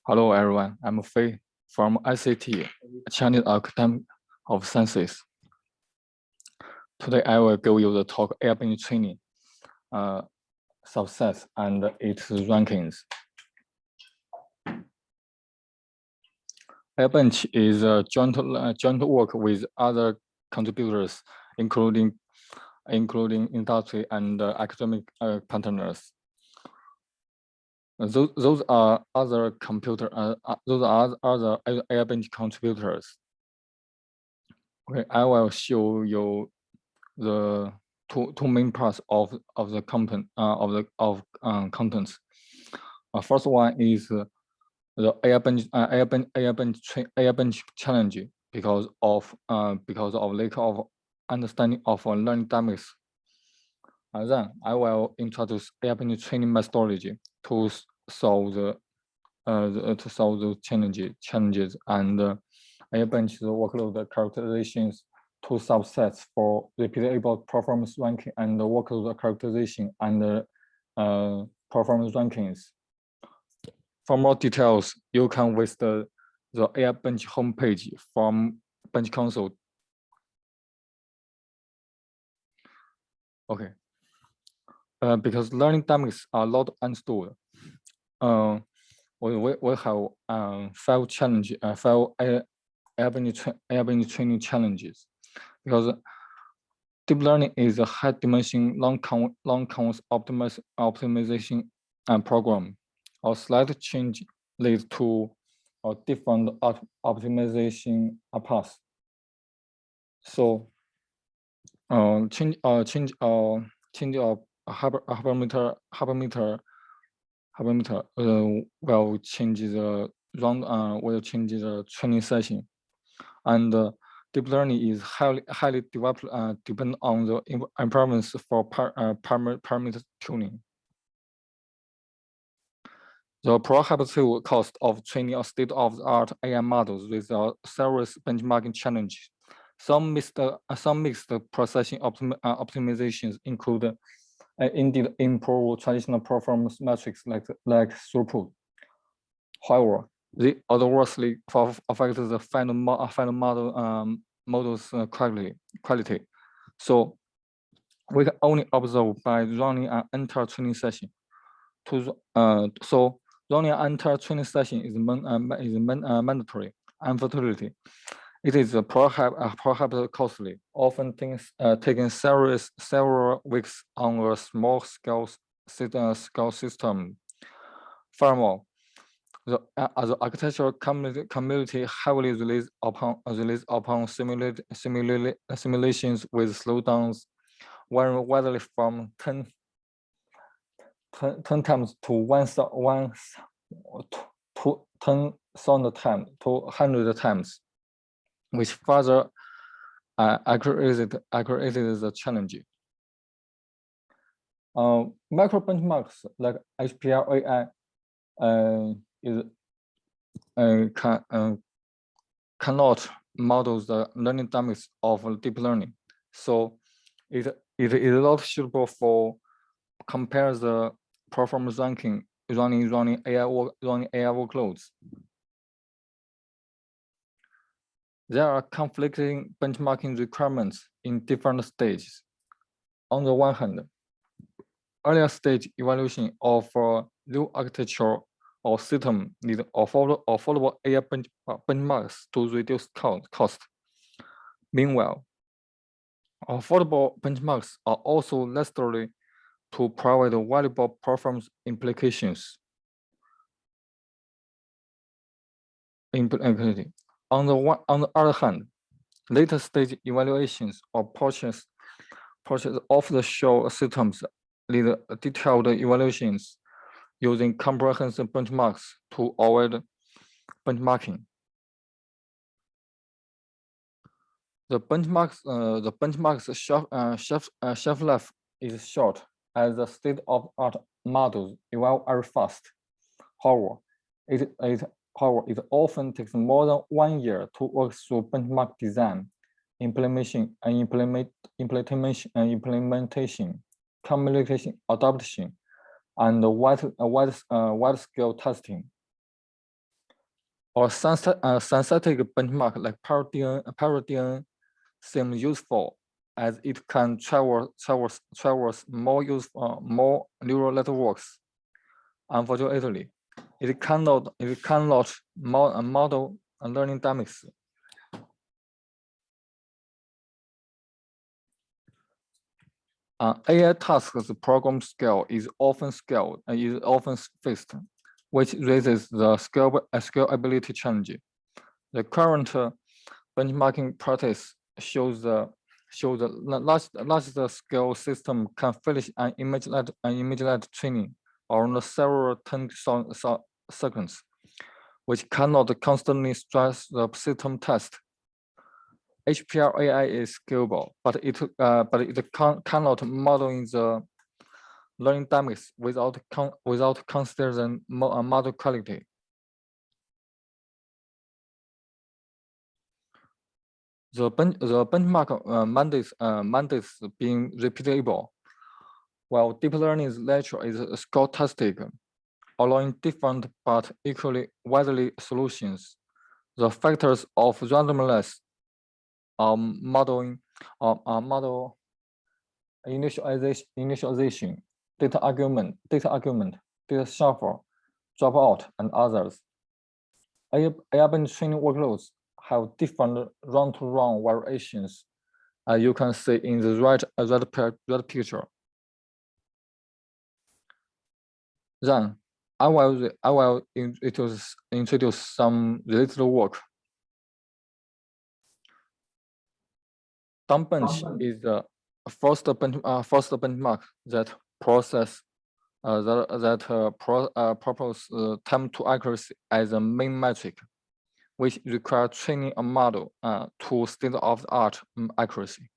Hello everyone, I'm Fei from ICT, Chinese Academy of Sciences. Today I will give you the talk AIBench Training, subsets and its rankings. AIBench is a joint work with other contributors, including industry and academic partners. Those are other other AIBench contributors. Okay, I will show you the two main parts of the content contents. First one is the AIBench challenge because of lack of understanding of learning dynamics. Then I will introduce AIBench training methodology to solve the challenges and AIBench workload characterizations, two subsets for repeatable performance ranking and workload characterization and performance rankings. For more details, you can visit the AIBench homepage from Bench Console. Okay. Because learning dynamics are not understood, we have five AIBench training challenges. Because deep learning is a high-dimension long-count optimization program. A slight change leads to a different optimization path. So, change of hypermeter will change the training session, and deep learning is highly developed depend on the environments for parameter tuning. The prohibitive cost of training a state-of-the-art AI models with a serious benchmarking challenge. Some mixed processing optimizations include indeed improve traditional performance metrics like throughput. However, they adversely affect the final model model's quality. So we can only observe by running an entire training session. So running an entire training session is mandatory. Unfortunately, it is prohibitively costly, often taking several weeks on a small scale system. Furthermore, the architectural community heavily relies upon simulations with slowdowns, whether from 10 times to 10,000 times to 100 times, which further aggravated the challenge. Micro benchmarks like HPR AI cannot model the learning dynamics of deep learning, so it is not suitable for compare the performance ranking running AI workloads. There are conflicting benchmarking requirements in different stages. On the one hand, earlier stage evaluation of new architecture or system need affordable AI benchmarks to reduce cost. Meanwhile, affordable benchmarks are also necessary to provide valuable performance implications. On the other hand, later stage evaluations or purchase off-the-shelf systems lead detailed evaluations using comprehensive benchmarks to avoid benchmarking. The benchmark's shelf life is short, as the state-of-art models evolve very fast. However, it often takes more than 1 year to work through benchmark design, implementation, communication, adoption, and wide-scale testing. or synthetic benchmark like Paradigm seems useful as it can traverse more neural networks. Unfortunately, it cannot model learning dynamics. AI tasks program scale is often fixed, which raises the scalability challenge. The current benchmarking practice shows the large scale system can finish an image-led training around several 10,000 seconds, which cannot constantly stress the system test. HPR AI is scalable, but it cannot model in the learning dynamics without considering model quality. The benchmark mandates being repeatable, while deep learning's nature is stochastic, allowing different but equally widely solutions. The factors of randomness modeling model initialization, data argument, data shuffle, dropout, and others. AIBench training workloads have different run-to-run variations. You can see in the right picture. Then I will introduce some related work. Downbench is the first benchmark that propose time to accuracy as a main metric, which require training a model to state-of-the-art accuracy.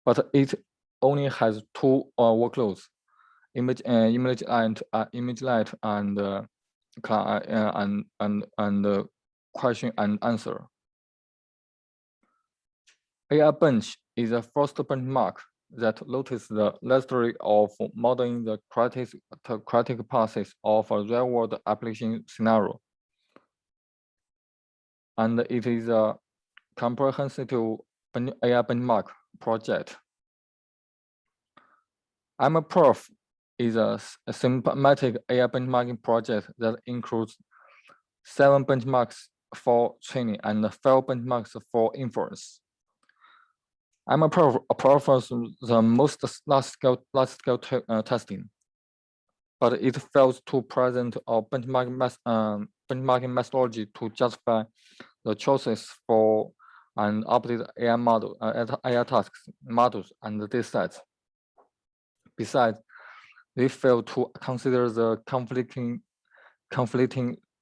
But it only has two workloads: image light and question and answer. AIBench is the first benchmark that notices the necessity of modeling the critical paths of a real-world application scenario. And it is a comprehensive AI benchmark project. MLPerf is a systematic AI benchmarking project that includes 7 benchmarks for training and 5 benchmarks for inference. MLPerf offers the most large-scale testing, but it fails to present a benchmarking methodology to justify the choices for an updated AI model, AI tasks, models, and datasets. Besides, they fail to consider the conflicting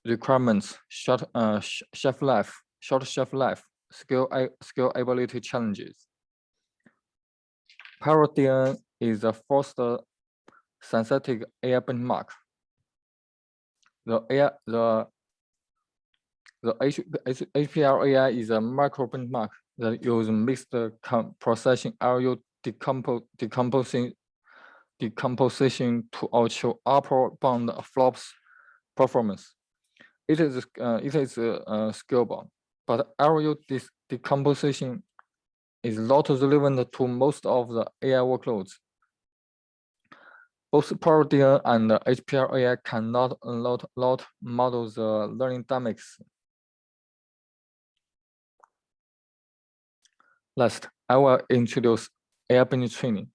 requirements, short shelf life, scalability challenges. Paradigm is the first synthetic AI benchmark. The HPR AI is a micro benchmark that uses mixed processing RU decomposition to achieve upper bound flops performance. It is scalable, but RU decomposition is not relevant to most of the AI workloads. Both Paradigm and HPR AI cannot model the learning dynamics. Last, I will introduce AIBench training.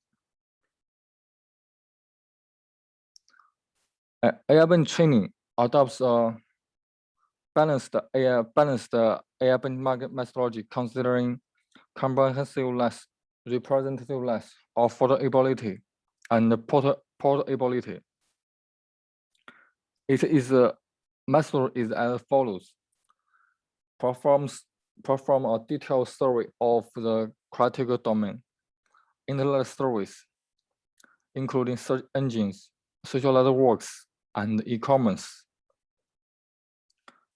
AIBench training adopts a balanced AI benchmark methodology considering comprehensiveness, representativeness, affordability, and portability. Method is as follows: perform a detailed survey of the critical domain, internet service, including search engines, social networks, and e-commerce.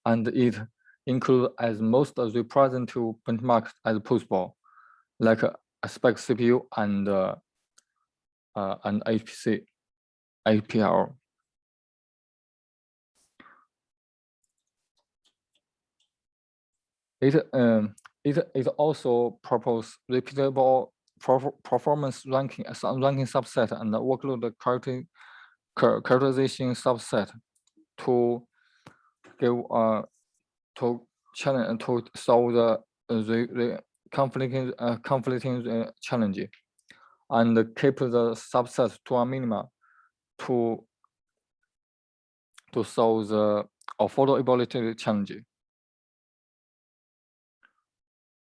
And it includes as most representative benchmarks as possible, like aspect CPU and APR. It also proposes repeatable performance ranking subset and the workload characterization subset to give to challenge to solve the conflicting challenge, and keep the subset to a minimum to solve the affordability challenge.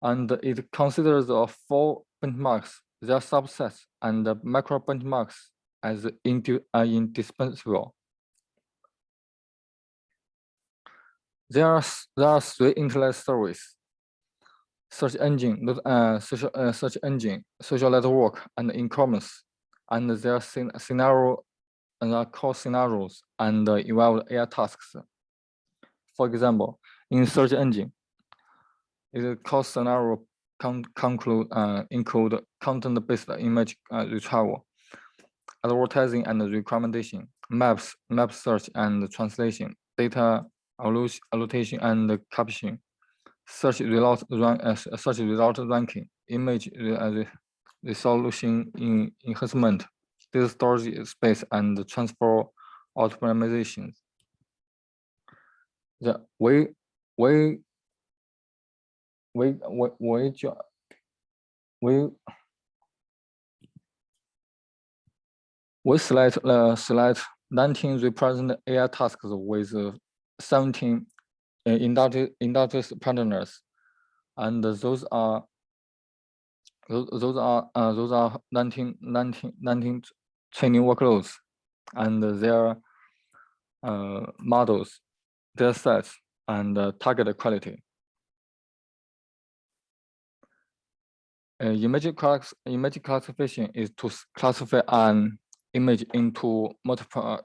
And it considers the 4 benchmarks, their subsets, and the macro benchmarks as indispensable. There are 3 internet services: search engine, social network, and e-commerce, and their scenario and their core scenarios and evolved AI tasks. For example, in search engine, its core scenario include content-based image retrieval, advertising and recommendation, map search and translation, data annotation and captioning, search result ranking, image resolution enhancement, data storage space and transfer optimizations. We select 19 represent AI tasks with 17 industry partners, and those are 19 training workloads and their models, their sets, and target quality. Image classification is to classify an image into multiple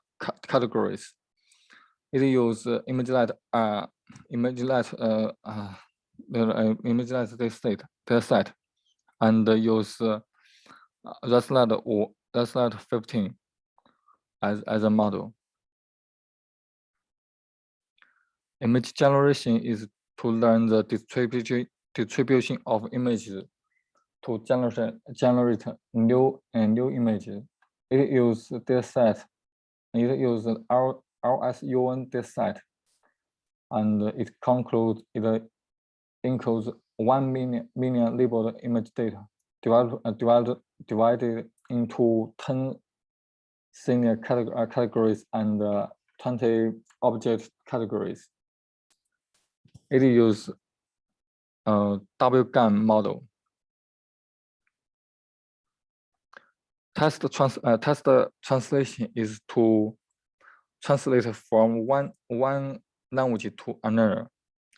categories. It uses ImageNet data set, and use ResNet 15 as a model. Image generation is to learn the distribution of images to generate new images. It uses data set. It uses RSUN data set, and it includes 1 million labeled image data divided into 10 senior categories and 20 object categories. It uses WGAN model. Test translation is to translate from one language to another,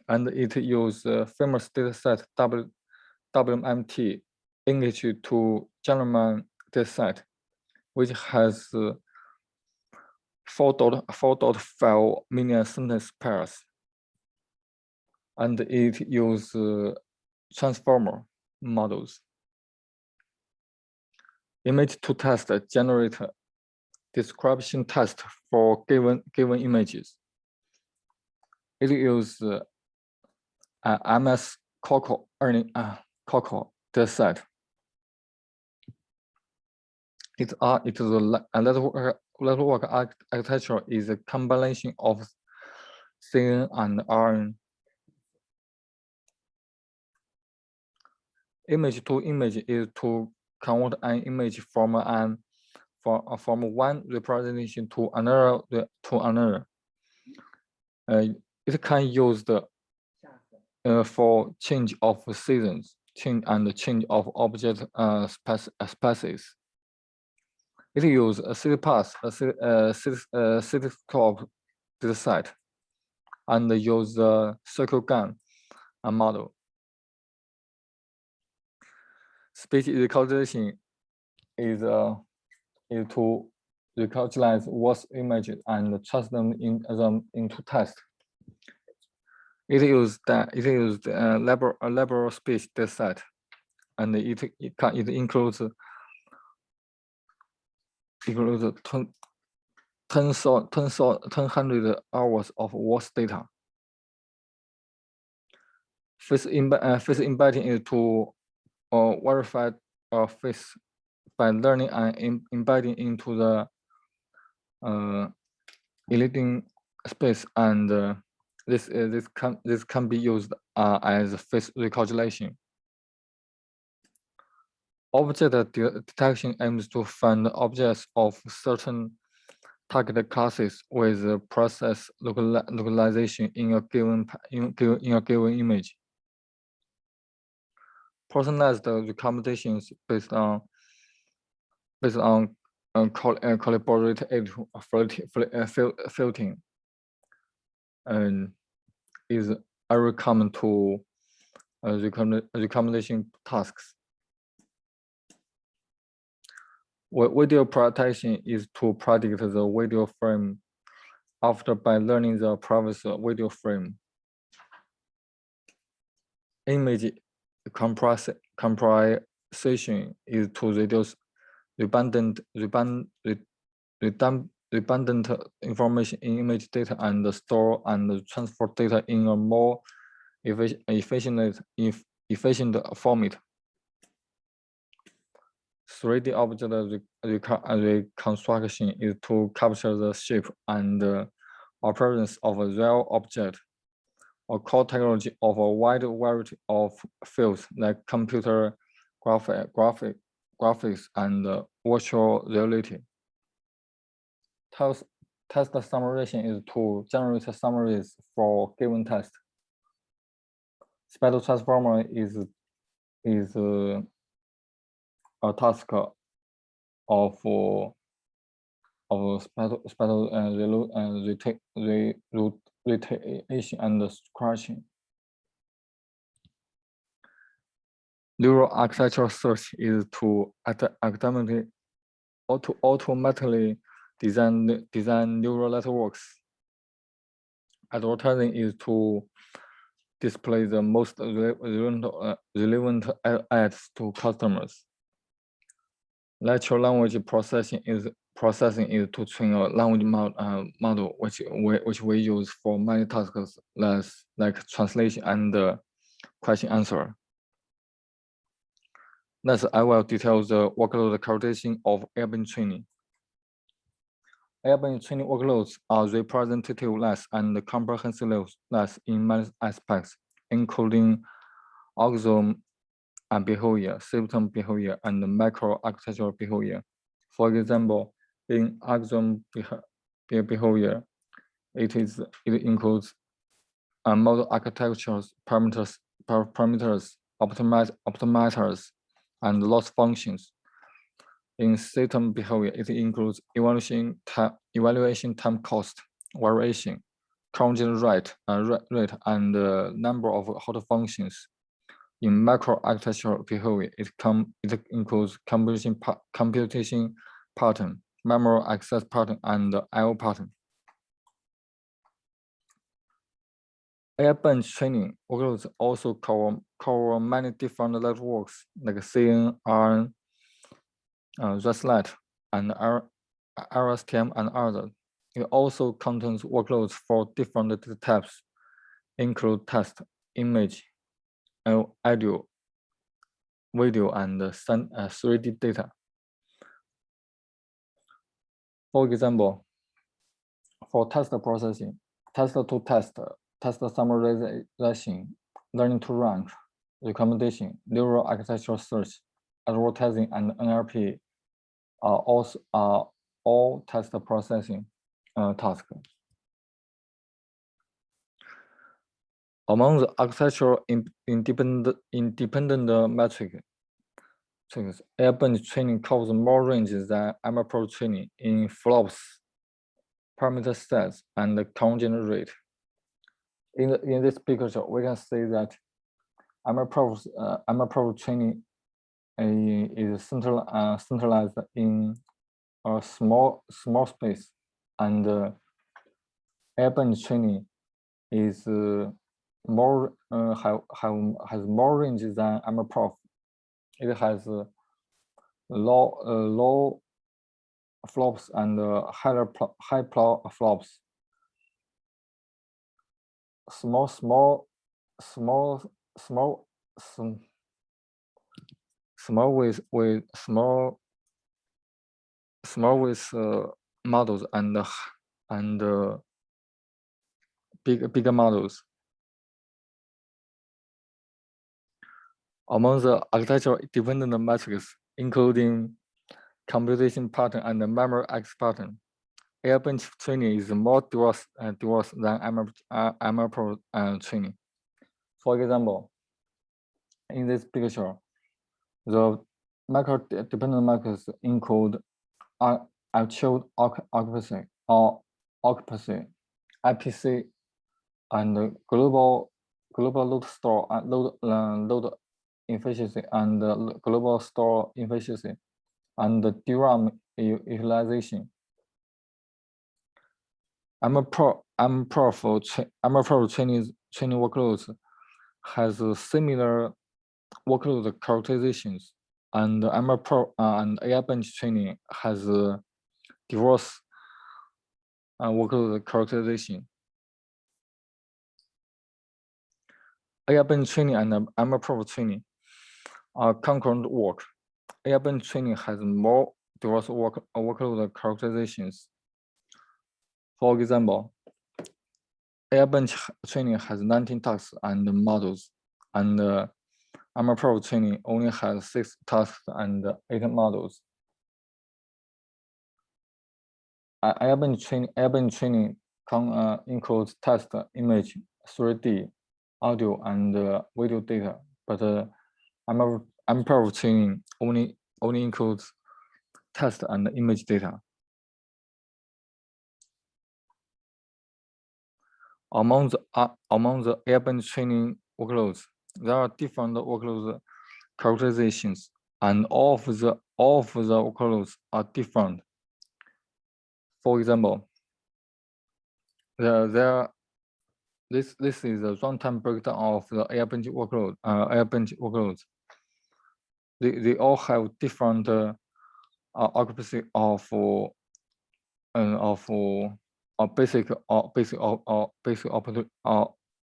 and it uses famous dataset WMT English to German dataset, which has 4.5 million sentence pairs, and it uses transformer models. Image to test generate description test for given images. It uses MS Coco dataset. Its network architecture is a combination of CNN and RN. Image to image is to convert an image from one representation to another. It can use for change of seasons, change of object species. It uses a CityPath, Cityscope dataset, and use the CircleGAN model. Speech recognition is to recognize voice images and trust them into text. It uses laboral speech dataset, and it includes 10,000 hours of voice data. Face embedding is to verify a face by learning and embedding into the eliciting space, and this can be used as face recalculation. Object detection aims to find objects of certain target classes with process localization in a given image. Personalized recommendations based on collaborative filtering and is very common to recommendation tasks. Video prioritization is to predict the video frame after by learning the previous video frame. Image compression is to reduce redundant information in image data and store and transfer data in a more efficient format. 3D object reconstruction is to capture the shape and appearance of a real object, a core technology of a wide variety of fields like computer graphics and virtual reality. Test summarization is to generate summaries for given test. Spatial Transformer is a task of spatial rotation and scratching. Neural architecture search is to automatically design neural networks. Advertising is to display the most relevant ads to customers. Natural language processing is to train a language model which we use for many tasks like translation and question answer. Next, I will detail the workload characterization of AIBench training. AIBench training workloads are representativeness and comprehensiveness in many aspects, including algorithm and behavior, system behavior, and microarchitectural behavior. For example, in algorithm behavior, it includes model architectures, parameters, optimizers, and loss functions. In system behavior, it includes evaluation time cost, variation, conjugate rate, and number of hot functions. In microarchitectural behavior, it includes computation pattern, memory access pattern, and I/O pattern. AIBench training workloads also cover many different networks like CNN, ResLite, and RSTM, and others. It also contains workloads for different data types, include text, image, audio, video, and 3D data. For example, for text processing, text-to-text, text summarization, learning to rank, recommendation, neural architectural search, advertising, and NLP are all text processing tasks. Among the architectural independent metrics, AIBench training covers more ranges than MLPerf training in flops, parameter sets, and conjugate rate. In this picture, we can see that MLPerf training is centralized in a small space, and AIBench training is more has more range than MLPerf. It has low flops and high flops. Small small with models and bigger models. Among the architectural dependent metrics, including computation pattern and the memory X pattern, AIBench training is more diverse than MLPerf training. For example, in this picture, the macro-dependent metrics include actual occupancy or occupancy, IPC, and global load store and load efficiency and global store efficiency and the DRAM utilization. MLPerf training workloads has similar workload characterizations, and MLPerf and AIBench training has diverse workload characterization. AIBench training and MLPerf training are concurrent work. AIBench training has more diverse workload characterizations. For example, AIBench training has 19 tasks and models, and MLPerf training only has 6 tasks and 8 models. AIBench training includes text, image, 3D, audio, and video data, but MLPerf training only includes text and image data. Among the AIBench training workloads, there are different workload characterizations, and all of the workloads are different. For example, this is a runtime breakdown of the AIBench workloads. They all have different occupancy of basic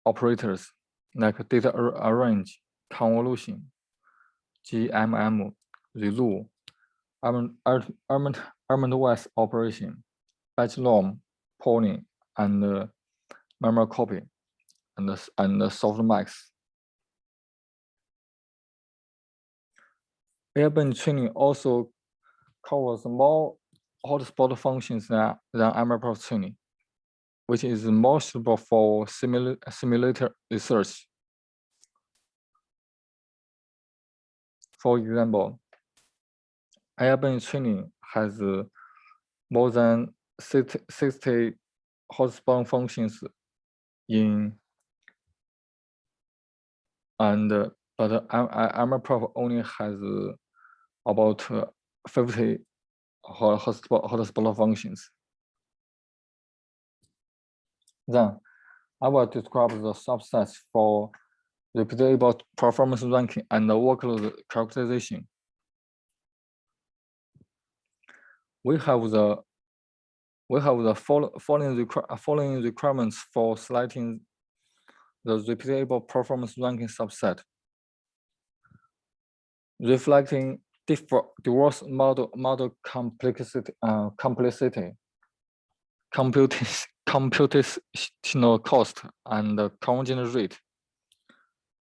operators like data arrange, convolution, GMM, ReLU, element-wise operation, batch norm, polling, and memory copy, and softmax. AIBench training also covers more hotspot functions than MLPerf training, which is more suitable for simulator research. For example, AIBench training has more than 60 hotspot functions but MLPerf only has about 50 hotspot functions. Then I will describe the subsets for repeatable performance ranking and the workload characterization. We have the following requirements for selecting the repeatable performance ranking subset, reflecting diverse model complexity, computational cost, and conversion rate.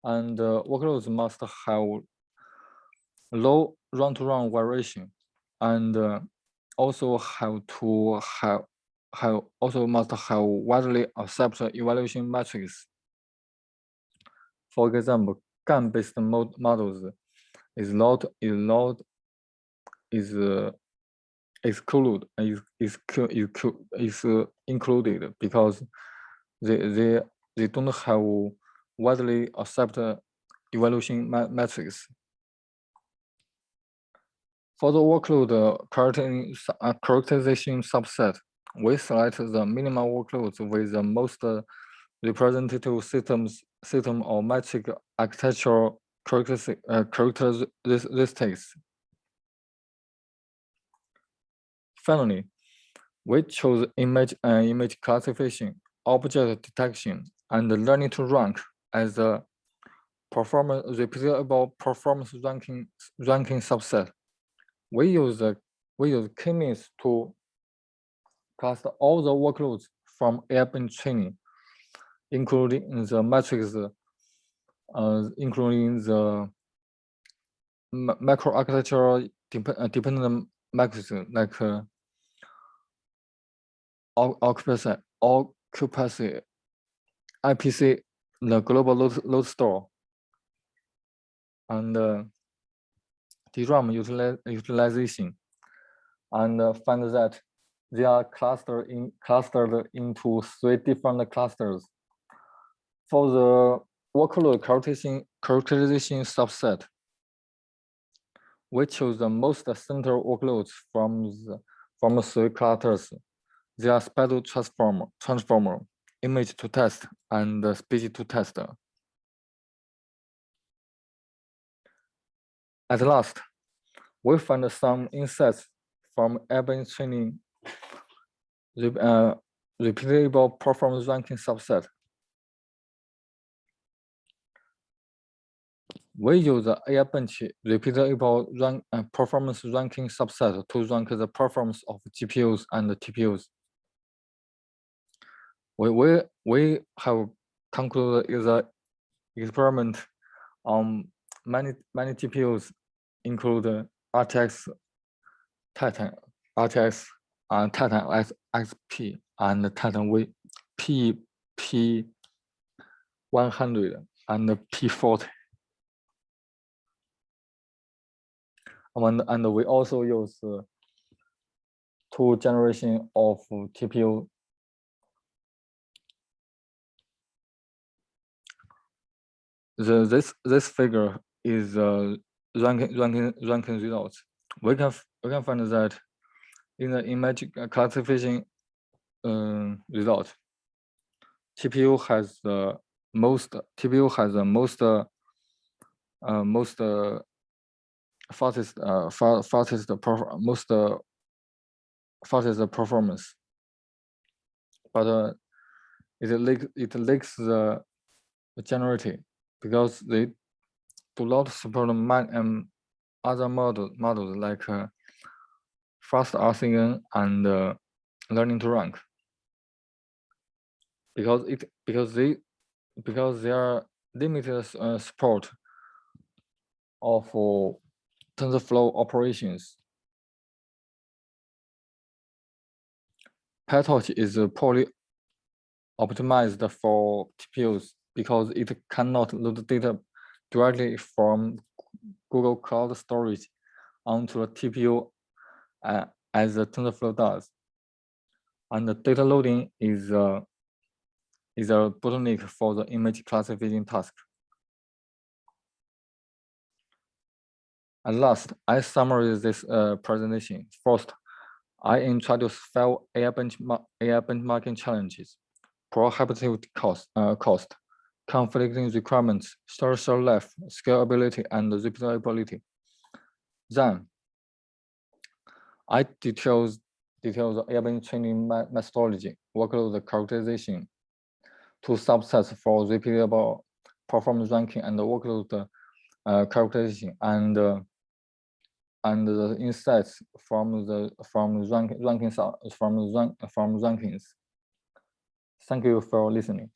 And workloads must have low run-to-run variation, and also must have widely accepted evaluation metrics. For example, GAN-based models is included because they don't have widely accepted evaluation metrics. For the workload characterization subset, we select the minimal workloads with the most representative system or metric architectural characteristics. Finally, we chose image classification, object detection, and learning to rank as the repeatable performance ranking subset. We use k-means to cluster all the workloads from AIBench Training, including the metrics, including the microarchitectural dependent metrics like occupancy, IPC, the global load store, and DRAM utilization, and find that they are clustered into 3 different clusters. For the workload characterization subset, we choose the most central workloads from 3 clusters. They are Spatial Transformer, image to test, and speech to test. At last, we find some insights from AIBench Training repeatable performance ranking subset. We use the AIBench repeatable performance ranking subset to rank the performance of GPUs and TPUs. We have concluded the experiment on many GPUs, include RTX Titan, RTX Titan XP, and Titan P100 and P40. And we also use 2 generations of TPU. This figure is ranking results. We can find that in the image classification result, TPU has the most fastest performance, but it lacks the generality because they do not support other models like fast RCN and learning to rank, because they are limited support of TensorFlow operations. PyTorch is poorly optimized for TPUs because it cannot load data directly from Google Cloud Storage onto a TPU as the TensorFlow does, and the data loading is a bottleneck for the image classification task. At last, I summarize this presentation. First, I introduce 5 AI benchmarking challenges: prohibitive cost, conflicting requirements, social life, scalability, and repeatability. Then, I details the AIBench training methodology, workload characterization, 2 subsets for repeatable performance ranking and the workload characterization, and the insights from rankings. Thank you for listening.